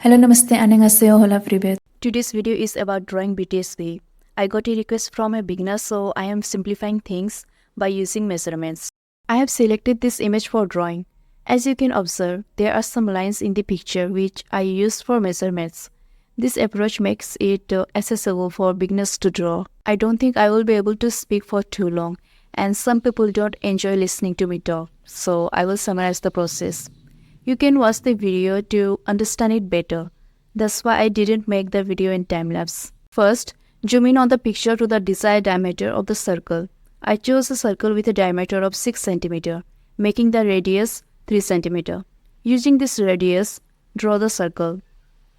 Hello, namaste, annyeonghaseyo, hola, привет. Today's video is about drawing BTS wave. I got a request from a beginner, so I am simplifying things by using measurements. I have selected this image for drawing. As you can observe, there are some lines in the picture which I used for measurements. This approach makes it accessible for beginners to draw. I don't think I will be able to speak for too long, and some people don't enjoy listening to me talk, so I will summarize the process. You can watch the video to understand it better. That's why I didn't make the video in time-lapse. First, zoom in on the picture to the desired diameter of the circle. I chose a circle with a diameter of 6 cm, making the radius 3 cm. Using this radius, draw the circle.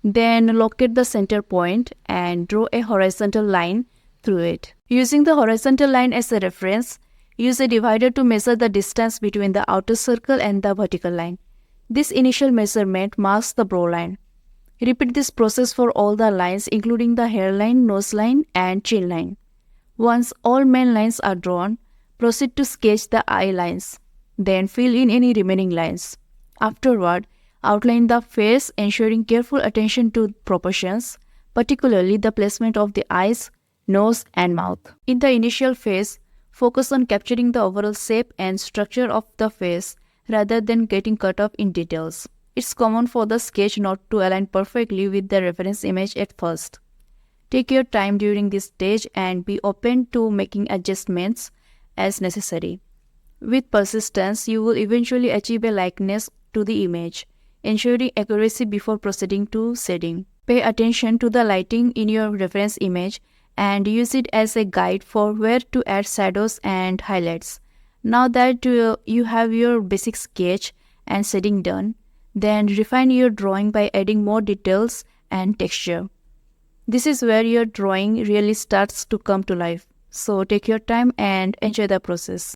Then locate the center point and draw a horizontal line through it. Using the horizontal line as a reference, use a divider to measure the distance between the outer circle and the vertical line. This initial measurement marks the brow line. Repeat this process for all the lines including the hairline, nose line and chin line. Once all main lines are drawn, proceed to sketch the eye lines. Then fill in any remaining lines. Afterward, outline the face, ensuring careful attention to proportions, particularly the placement of the eyes, nose and mouth. In the initial phase, focus on capturing the overall shape and structure of the face rather than getting caught up in details. It's common for the sketch not to align perfectly with the reference image at first. Take your time during this stage and be open to making adjustments as necessary. With persistence, you will eventually achieve a likeness to the image, ensuring accuracy before proceeding to shading. Pay attention to the lighting in your reference image and use it as a guide for where to add shadows and highlights. Now that you have your basic sketch and shading done, then refine your drawing by adding more details and texture. This is where your drawing really starts to come to life. So take your time and enjoy the process.